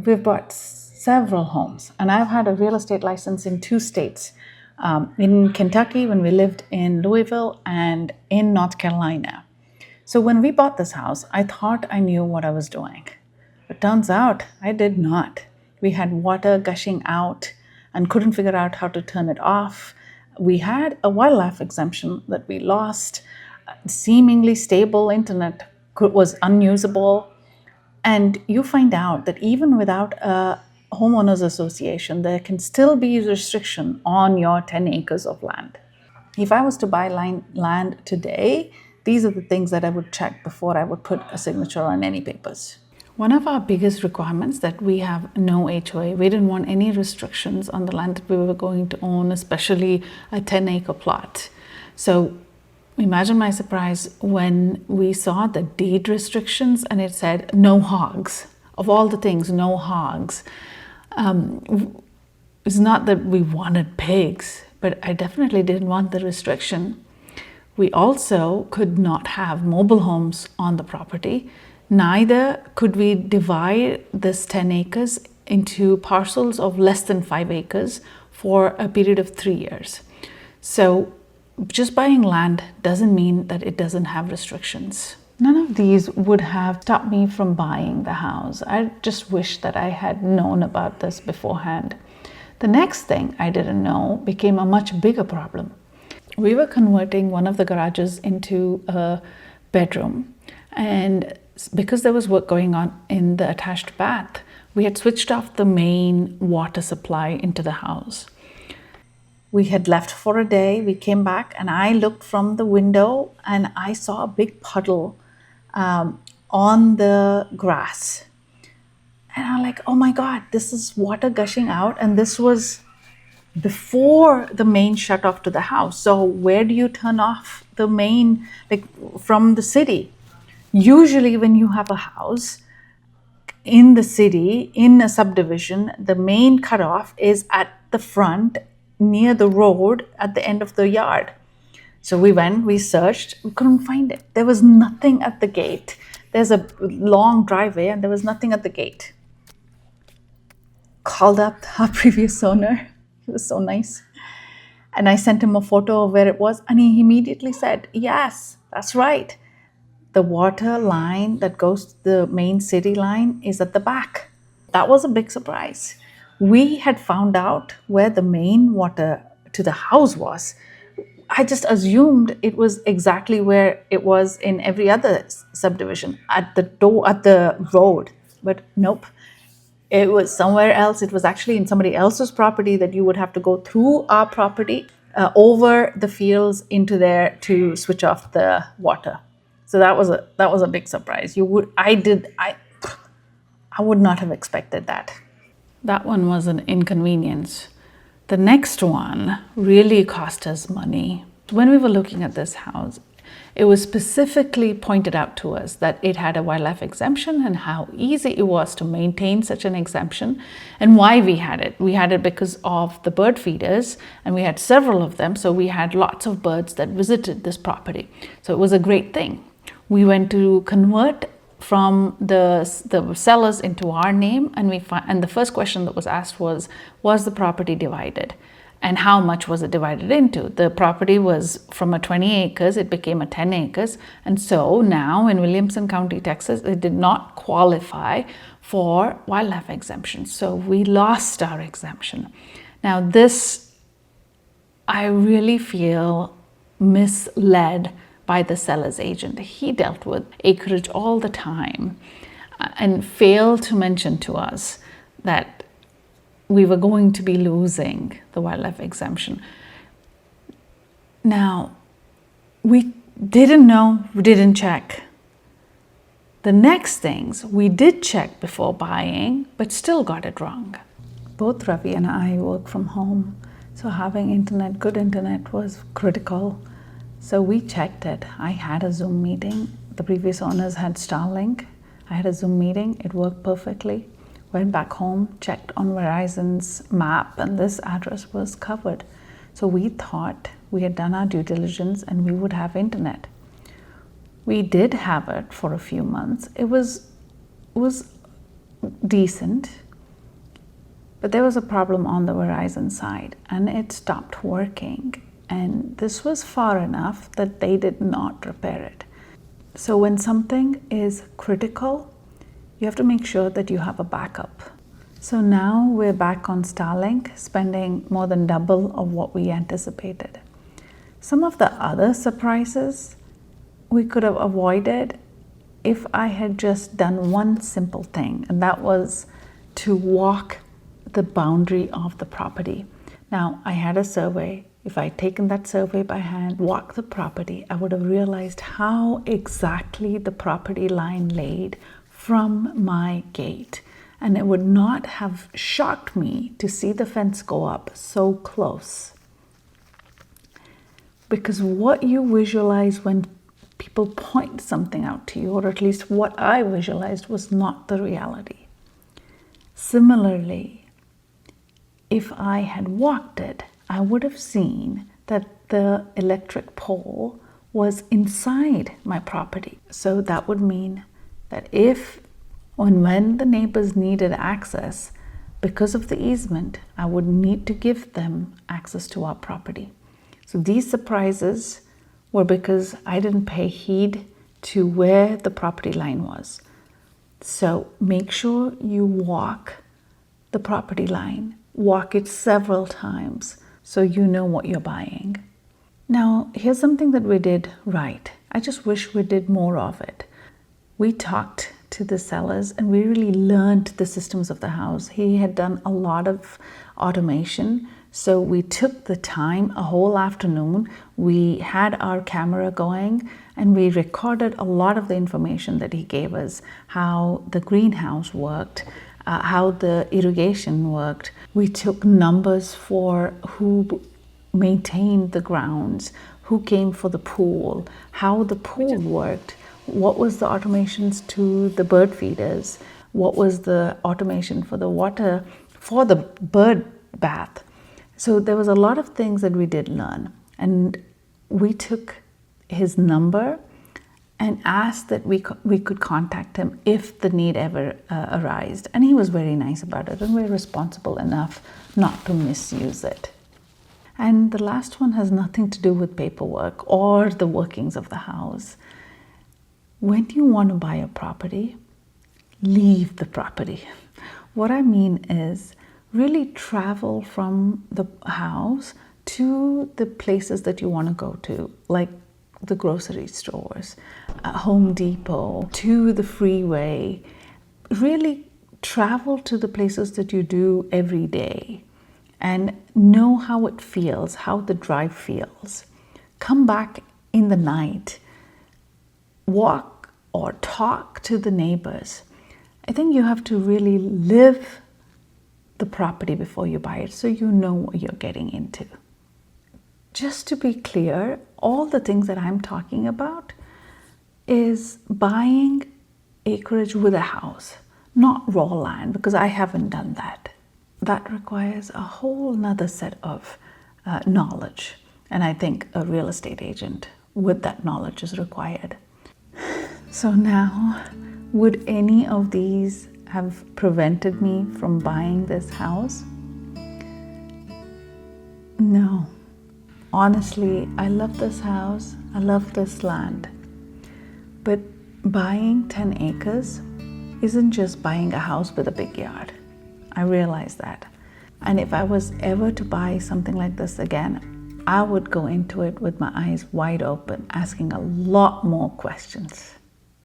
we've bought several homes, and I've had a real estate license in 2 states, in Kentucky when we lived in Louisville and in North Carolina. So when we bought this house, I thought I knew what I was doing. It turns out I did not. We had water gushing out and couldn't figure out how to turn it off. We had a wildlife exemption that we lost. Seemingly stable internet was unusable. And you find out that even without a homeowners association, there can still be restriction on your 10 acres of land. If I was to buy land today, these are the things that I would check before I would put a signature on any papers. One of our biggest requirements that we have no HOA. We didn't want any restrictions on the land that we were going to own, especially a 10-acre plot. So imagine my surprise when we saw the deed restrictions and it said no hogs. Of all the things, no hogs. It's not that we wanted pigs, but I definitely didn't want the restriction. We also could not have mobile homes on the property. Neither could we divide this 10 acres into parcels of less than 5 acres for a period of 3 years. So just buying land doesn't mean that it doesn't have restrictions. None of these would have stopped me from buying the house. I just wish that I had known about this beforehand. The next thing I didn't know became a much bigger problem. We were converting one of the garages into a bedroom, and because there was work going on in the attached bath, we had switched off the main water supply into the house. We had left for a day, we came back, and I looked from the window and I saw a big puddle on the grass. And I'm like, oh my God, this is water gushing out, and this was before the main shut off to the house. So where do you turn off the main, like from the city? Usually when you have a house in the city, in a subdivision, the main cutoff is at the front near the road at the end of the yard. So we went, we searched, we couldn't find it. There was nothing at the gate. There's a long driveway and there was nothing at the gate. Called up our previous owner. He was so nice. And I sent him a photo of where it was, and he immediately said, yes, that's right. The water line that goes to the main city line is at the back. That was a big surprise. We had found out where the main water to the house was. I just assumed it was exactly where it was in every other subdivision, at the door, at the road. But nope, it was somewhere else. It was actually in somebody else's property that you would have to go through our property, over the fields into there to switch off the water. So that was a big surprise. I would not have expected that. That one was an inconvenience. The next one really cost us money. When we were looking at this house, it was specifically pointed out to us that it had a wildlife exemption and how easy it was to maintain such an exemption and why we had it. We had it because of the bird feeders, and we had several of them, so we had lots of birds that visited this property. So it was a great thing. We went to convert from the sellers into our name, and the first question that was asked was the property divided? And how much was it divided into? The property was from a 20 acres, it became a 10 acres. And so now in Williamson County, Texas, it did not qualify for wildlife exemption. So we lost our exemption. Now this, I really feel misled by the seller's agent. He dealt with Acreage all the time and failed to mention to us that we were going to be losing the wildlife exemption. Now, we didn't know, we didn't check. The next things we did check before buying, but still got it wrong. Both Ravi and I work from home, so having internet, good internet, was critical. So we checked it. I had a Zoom meeting. The previous owners had Starlink. I had a Zoom meeting. It worked perfectly. Went back home, checked on Verizon's map, and this address was covered. So we thought we had done our due diligence and we would have internet. We did have it for a few months. It was decent. But there was a problem on the Verizon side and it stopped working. And this was far enough that they did not repair it. So when something is critical, you have to make sure that you have a backup. So now we're back on Starlink, spending more than double of what we anticipated. Some of the other surprises we could have avoided if I had just done one simple thing, and that was to walk the boundary of the property. Now, I had a survey. If I had taken that survey by hand, walked the property, I would have realized how exactly the property line laid from my gate. And it would not have shocked me to see the fence go up so close. Because what you visualize when people point something out to you, or at least what I visualized, was not the reality. Similarly, if I had walked it, I would have seen that the electric pole was inside my property. So that would mean that if and when the neighbors needed access, because of the easement, I would need to give them access to our property. So these surprises were because I didn't pay heed to where the property line was. So make sure you walk the property line, walk it several times so you know what you're buying. Now, here's something that we did right. I just wish we did more of it. We talked to the sellers and we really learned the systems of the house. He had done a lot of automation. So we took the time, a whole afternoon. We had our camera going and we recorded a lot of the information that he gave us, how the greenhouse worked, how the irrigation worked. We took numbers for who maintained the grounds, who came for the pool, how the pool worked, what was the automations to the bird feeders, what was the automation for the water, for the bird bath. So there was a lot of things that we did learn, and we took his number and asked that we could contact him if the need ever arose. And he was very nice about it, and we're responsible enough not to misuse it. And the last one has nothing to do with paperwork or the workings of the house. When you want to buy a property, leave the property. What I mean is really travel from the house to the places that you want to go to, like the grocery stores, Home Depot, to the freeway. Really travel to the places that you do every day and know how it feels, how the drive feels. Come back in the night, walk or talk to the neighbors. I think you have to really live the property before you buy it so you know what you're getting into. Just to be clear, all the things that I'm talking about is buying acreage with a house, not raw land, because I haven't done that. That requires a whole nother set of knowledge. And I think a real estate agent with that knowledge is required. So now, would any of these have prevented me from buying this house? No. Honestly, I love this house. I love this land. But buying 10 acres isn't just buying a house with a big yard. I realize that. And if I was ever to buy something like this again, I would go into it with my eyes wide open, asking a lot more questions.